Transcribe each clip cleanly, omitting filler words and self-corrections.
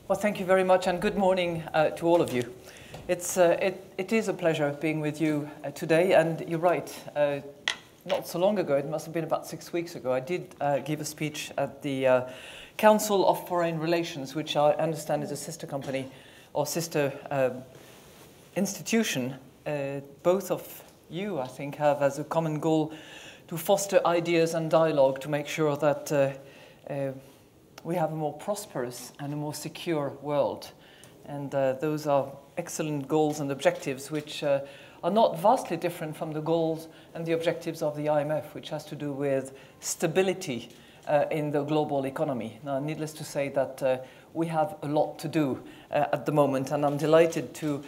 Well, thank you very much, and good morning to all of you. It is a pleasure being with you today, and you're right. Not so long ago, it must have been about 6 weeks ago, I did give a speech at the Council of Foreign Relations, which I understand is a sister company or sister institution. Both of you, I think, have as a common goal to foster ideas and dialogue to make sure that we have a more prosperous and a more secure world. And those are excellent goals and objectives which are not vastly different from the goals and the objectives of the IMF, which has to do with stability in the global economy. Now, needless to say that we have a lot to do at the moment, and I'm delighted to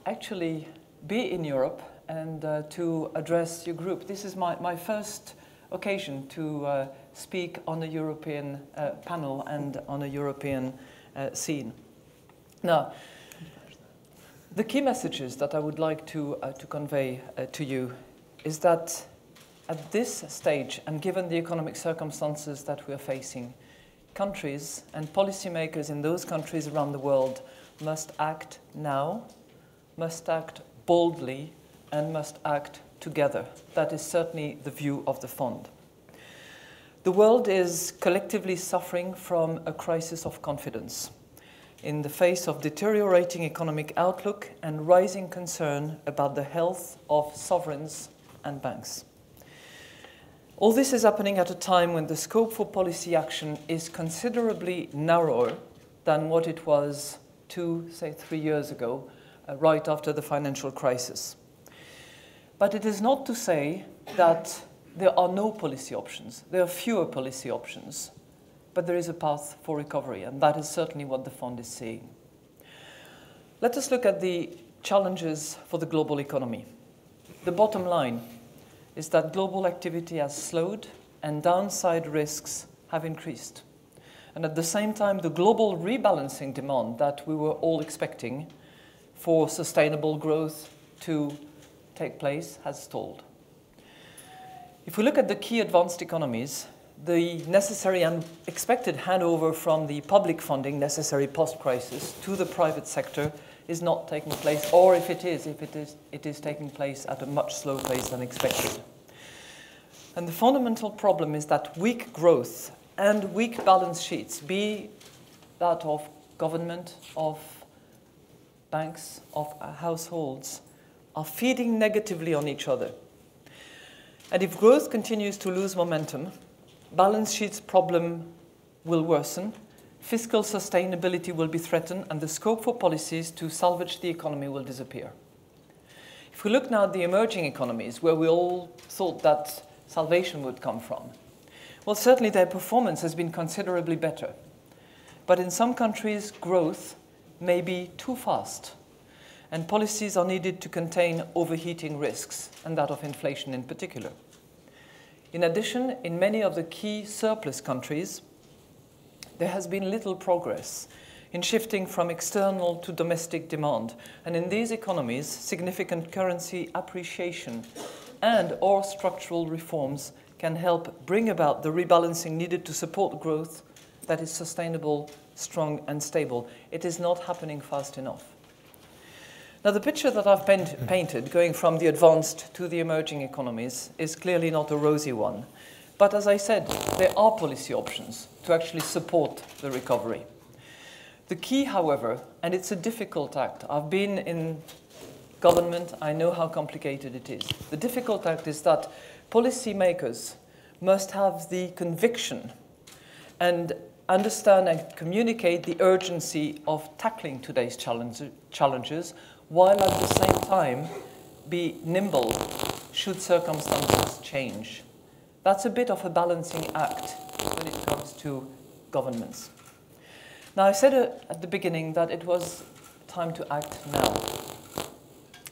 actually be in Europe and to address your group. This is my first occasion to speak on a European panel and on a European scene. Now, the key messages that I would like to convey to you is that at this stage, and given the economic circumstances that we are facing, countries and policymakers in those countries around the world must act now, must act boldly, and must act together. That is certainly the view of the fund. The world is collectively suffering from a crisis of confidence in the face of deteriorating economic outlook and rising concern about the health of sovereigns and banks. All this is happening at a time when the scope for policy action is considerably narrower than what it was 2, say 3 years ago, right after the financial crisis. But it is not to say that there are no policy options. There are fewer policy options, but there is a path for recovery, and that is certainly what the fund is seeing. Let us look at the challenges for the global economy. The bottom line is that global activity has slowed and downside risks have increased. And at the same time, the global rebalancing demand that we were all expecting for sustainable growth to take place has stalled. If we look at the key advanced economies, the necessary and expected handover from the public funding necessary post-crisis to the private sector is not taking place, or if it is taking place at a much slower pace than expected. And the fundamental problem is that weak growth and weak balance sheets, be that of government, of banks, of households, are feeding negatively on each other. And if growth continues to lose momentum, balance sheets problem will worsen, fiscal sustainability will be threatened, and the scope for policies to salvage the economy will disappear. If we look now at the emerging economies, where we all thought that salvation would come from, well, certainly their performance has been considerably better. But in some countries, growth may be too fast, and policies are needed to contain overheating risks, and that of inflation in particular. In addition, in many of the key surplus countries, there has been little progress in shifting from external to domestic demand. And in these economies, significant currency appreciation and/or structural reforms can help bring about the rebalancing needed to support growth that is sustainable, strong, and stable. It is not happening fast enough. Now, the picture that I've painted, going from the advanced to the emerging economies, is clearly not a rosy one. But as I said, there are policy options to actually support the recovery. The key, however, and it's a difficult act. I've been in government, I know how complicated it is. The difficult act is that policymakers must have the conviction and understand and communicate the urgency of tackling today's challenges, while at the same time be nimble should circumstances change. That's a bit of a balancing act when it comes to governments. Now, I said at the beginning that it was time to act now.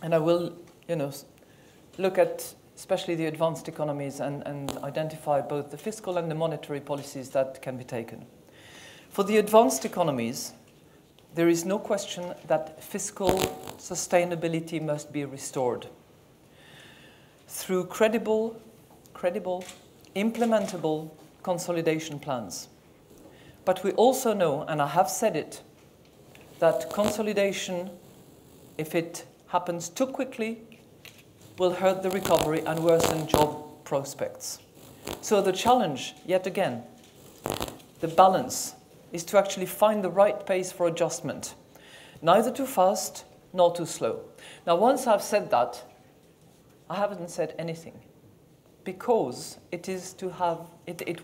And I will, look at especially the advanced economies and identify both the fiscal and the monetary policies that can be taken. For the advanced economies, there is no question that fiscal sustainability must be restored through credible, implementable consolidation plans. But we also know, and I have said it, that consolidation, if it happens too quickly, will hurt the recovery and worsen job prospects. So the challenge, yet again, the balance, is to actually find the right pace for adjustment. Neither too fast, nor too slow. Now, once I've said that, I haven't said anything, because it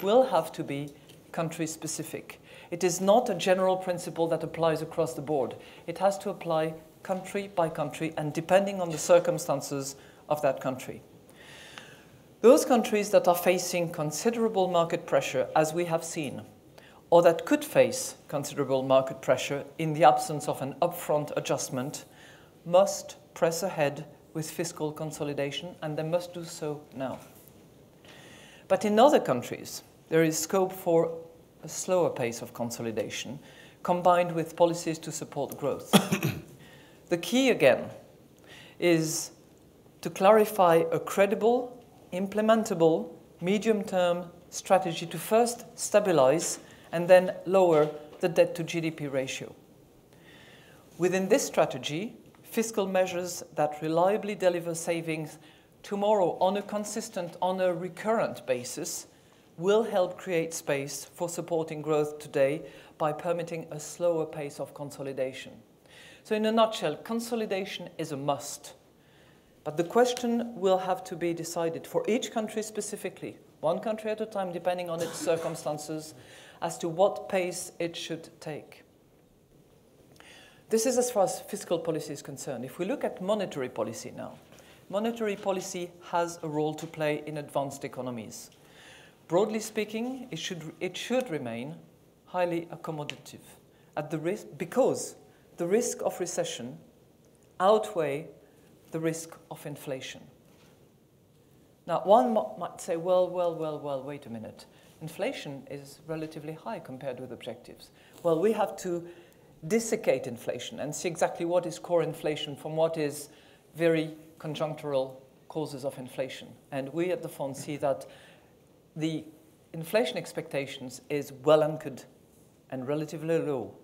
will have to be country-specific. It is not a general principle that applies across the board. It has to apply country by country and depending on the circumstances of that country. Those countries that are facing considerable market pressure, as we have seen, or that could face considerable market pressure in the absence of an upfront adjustment, must press ahead with fiscal consolidation, and they must do so now. But in other countries, there is scope for a slower pace of consolidation, combined with policies to support growth. The key, again, is to clarify a credible, implementable, medium-term strategy to first stabilize and then lower the debt-to-GDP ratio. Within this strategy, fiscal measures that reliably deliver savings tomorrow on a consistent, on a recurrent basis will help create space for supporting growth today by permitting a slower pace of consolidation. So in a nutshell, consolidation is a must. But the question will have to be decided for each country specifically, one country at a time, depending on its circumstances, as to what pace it should take. This is as far as fiscal policy is concerned. If we look at monetary policy now, monetary policy has a role to play in advanced economies. Broadly speaking, it should remain highly accommodative at the risk, because the risk of recession outweigh the risk of inflation. Now, one might say, well, wait a minute. Inflation is relatively high compared with objectives. Well, we have to dissecate inflation and see exactly what is core inflation from what is very conjunctural causes of inflation. And we at the fund see that the inflation expectations is well anchored and relatively low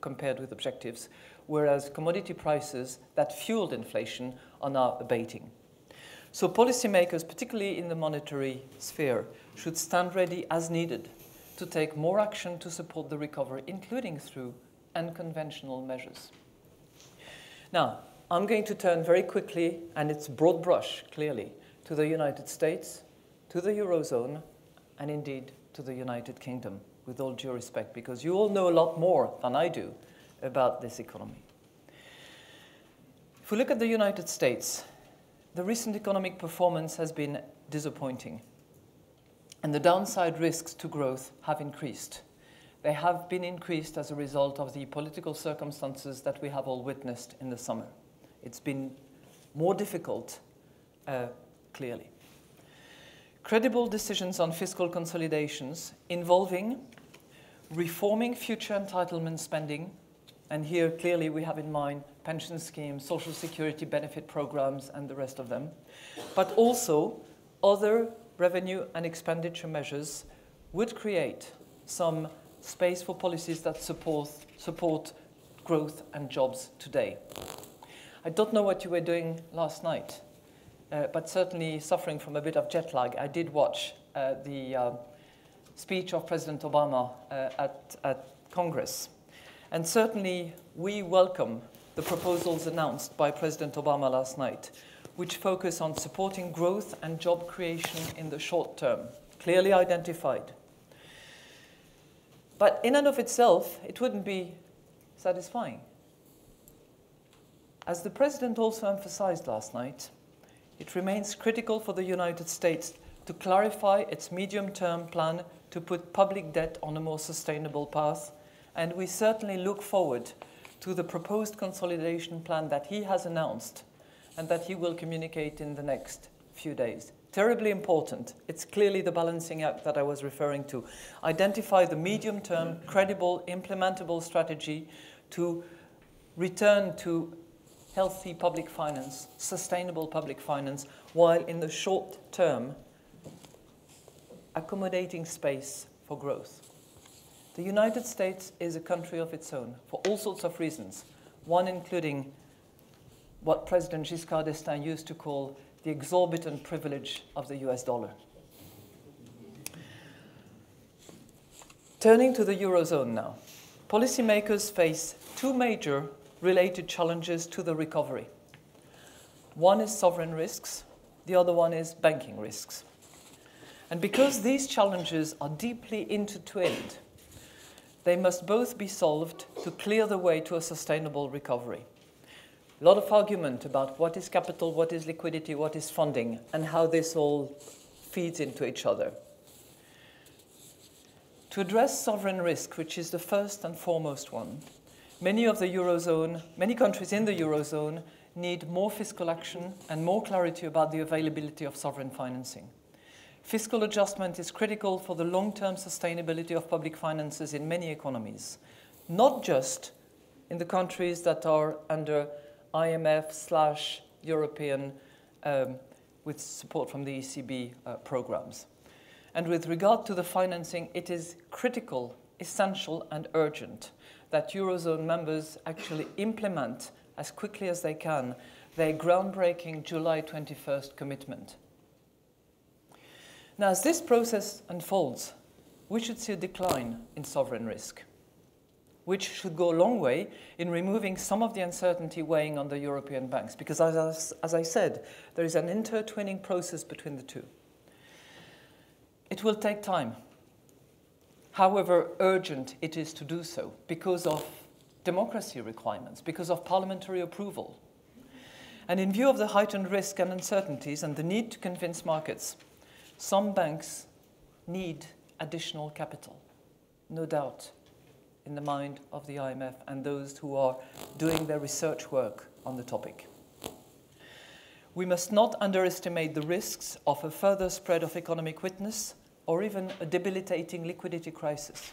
compared with objectives, whereas commodity prices that fueled inflation are now abating. So policymakers, particularly in the monetary sphere, should stand ready as needed to take more action to support the recovery, including through unconventional measures. Now, I'm going to turn very quickly, and it's broad brush, clearly, to the United States, to the Eurozone, and indeed to the United Kingdom, with all due respect, because you all know a lot more than I do about this economy. If we look at the United States, the recent economic performance has been disappointing, and the downside risks to growth have increased. They have been increased as a result of the political circumstances that we have all witnessed in the summer. It's been more difficult, clearly. Credible decisions on fiscal consolidations involving reforming future entitlement spending, and here clearly we have in mind pension schemes, social security benefit programs, and the rest of them, but also other revenue and expenditure measures would create some space for policies that support growth and jobs today. I don't know what you were doing last night, but certainly suffering from a bit of jet lag, I did watch the speech of President Obama at Congress. And certainly we welcome the proposals announced by President Obama last night, which focus on supporting growth and job creation in the short term, clearly identified. But in and of itself, it wouldn't be satisfying. As the President also emphasized last night, it remains critical for the United States to clarify its medium-term plan to put public debt on a more sustainable path, and we certainly look forward to the proposed consolidation plan that he has announced and that he will communicate in the next few days. Terribly important. It's clearly the balancing act that I was referring to. Identify the medium-term, credible, implementable strategy to return to healthy public finance, sustainable public finance, while in the short term accommodating space for growth. The United States is a country of its own for all sorts of reasons, one including what President Giscard d'Estaing used to call the exorbitant privilege of the US dollar. Turning to the Eurozone now, policymakers face two major related challenges to the recovery. One is sovereign risks, the other one is banking risks. And because these challenges are deeply intertwined, they must both be solved to clear the way to a sustainable recovery. A lot of argument about what is capital, what is liquidity, what is funding, and how this all feeds into each other. To address sovereign risk, which is the first and foremost one, many countries in the Eurozone need more fiscal action and more clarity about the availability of sovereign financing. Fiscal adjustment is critical for the long-term sustainability of public finances in many economies, not just in the countries that are under IMF/European with support from the ECB programs. And with regard to the financing, it is critical, essential, and urgent that Eurozone members actually implement as quickly as they can their groundbreaking July 21st commitment. Now, as this process unfolds, we should see a decline in sovereign risk, which should go a long way in removing some of the uncertainty weighing on the European banks, because as I said, there is an intertwining process between the two. It will take time. However urgent it is to do so because of democracy requirements, because of parliamentary approval. And in view of the heightened risk and uncertainties and the need to convince markets, some banks need additional capital, no doubt, in the mind of the IMF and those who are doing their research work on the topic. We must not underestimate the risks of a further spread of economic weakness or even a debilitating liquidity crisis.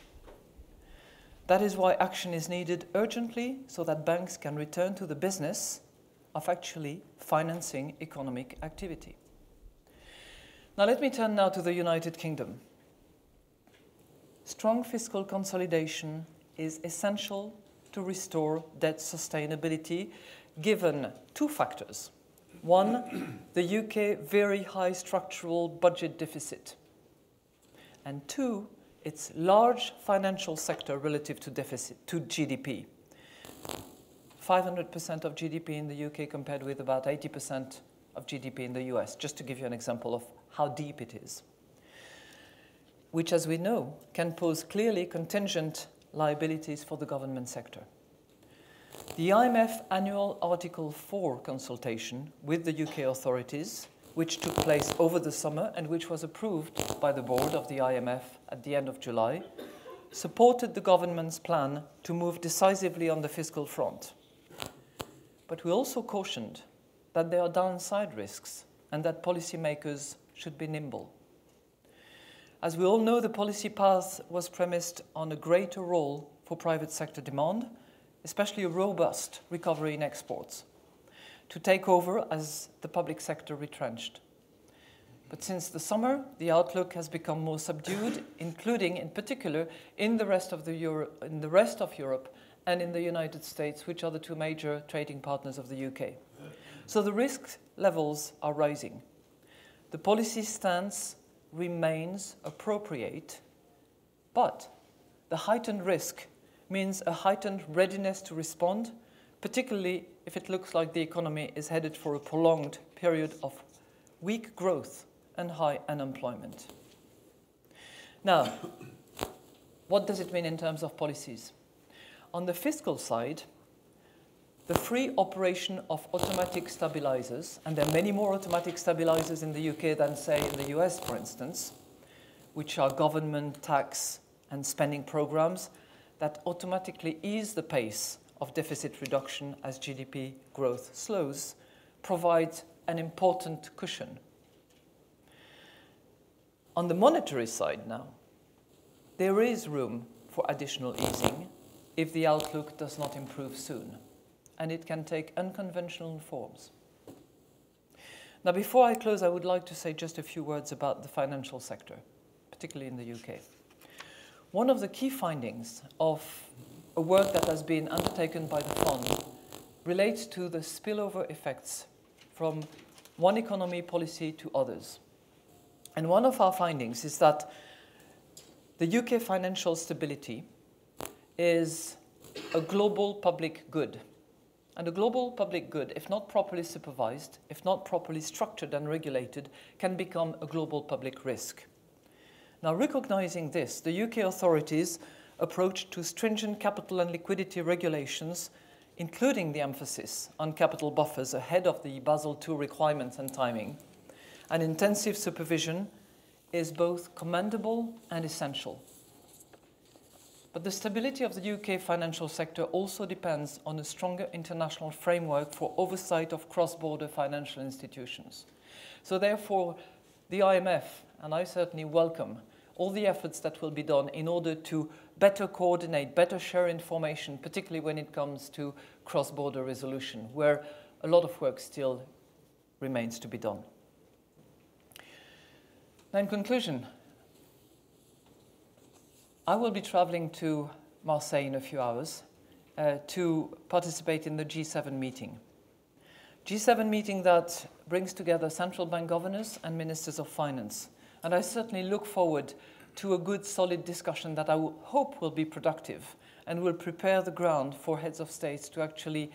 That is why action is needed urgently so that banks can return to the business of actually financing economic activity. Now let me turn now to the United Kingdom. Strong fiscal consolidation is essential to restore debt sustainability given two factors. One, the UK very high structural budget deficit. And two, its large financial sector relative to GDP. 500% of GDP in the UK compared with about 80% of GDP in the US, just to give you an example of how deep it is, which, as we know, can pose clearly contingent liabilities for the government sector. The IMF annual Article 4 consultation with the UK authorities, which took place over the summer and which was approved by the board of the IMF at the end of July, supported the government's plan to move decisively on the fiscal front. But we also cautioned that there are downside risks and that policymakers should be nimble. As we all know, the policy path was premised on a greater role for private sector demand, especially a robust recovery in exports, to take over as the public sector retrenched. But since the summer, the outlook has become more subdued, including, in particular, in the rest of Europe and in the United States, which are the two major trading partners of the UK. So the risk levels are rising. The policy stance remains appropriate, but the heightened risk means a heightened readiness to respond, particularly if it looks like the economy is headed for a prolonged period of weak growth and high unemployment. Now, what does it mean in terms of policies? On the fiscal side, the free operation of automatic stabilizers, and there are many more automatic stabilizers in the UK than, say, in the US, for instance, which are government tax and spending programs that automatically ease the pace of deficit reduction as GDP growth slows, provides an important cushion. On the monetary side now, there is room for additional easing if the outlook does not improve soon, and it can take unconventional forms. Now, before I close, I would like to say just a few words about the financial sector, particularly in the UK. one of the key findings of a work that has been undertaken by the fund relates to the spillover effects from one economy policy to others. And one of our findings is that the UK financial stability is a global public good. And a global public good, if not properly supervised, if not properly structured and regulated, can become a global public risk. Now, recognizing this, the UK authorities approached to stringent capital and liquidity regulations, including the emphasis on capital buffers ahead of the Basel II requirements and timing. And intensive supervision is both commendable and essential. But the stability of the UK financial sector also depends on a stronger international framework for oversight of cross-border financial institutions. So therefore, the IMF, and I certainly welcome all the efforts that will be done in order to better coordinate, better share information, particularly when it comes to cross-border resolution, where a lot of work still remains to be done. Now, in conclusion, I will be traveling to Marseille in a few hours to participate in the G7 meeting. G7 meeting that brings together central bank governors and ministers of finance. And I certainly look forward to a good, solid discussion that I hope will be productive and will prepare the ground for heads of states to actually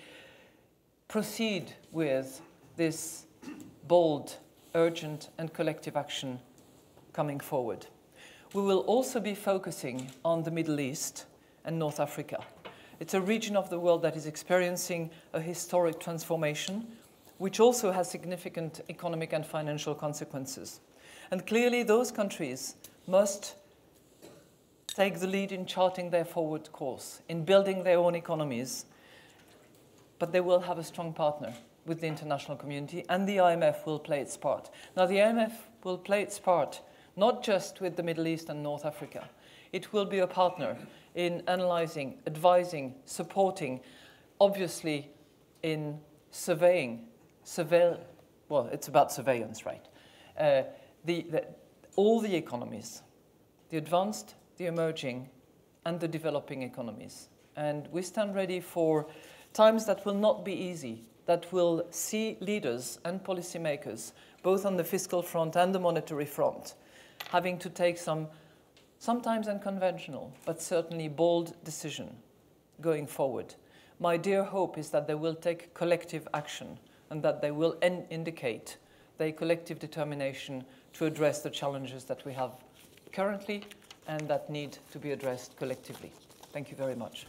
proceed with this bold, urgent, and collective action coming forward. We will also be focusing on the Middle East and North Africa. It's a region of the world that is experiencing a historic transformation, which also has significant economic and financial consequences. And clearly, those countries must take the lead in charting their forward course, in building their own economies, but they will have a strong partner with the international community, and the IMF will play its part. Now, the IMF will play its part not just with the Middle East and North Africa. It will be a partner in analyzing, advising, supporting, obviously in surveying, well, it's about surveillance, right? All the economies, the advanced, the emerging, and the developing economies. And we stand ready for times that will not be easy, that will see leaders and policymakers, both on the fiscal front and the monetary front, having to take some sometimes unconventional, but certainly bold decision going forward. My dear hope is that they will take collective action and that they will indicate their collective determination to address the challenges that we have currently and that need to be addressed collectively. Thank you very much.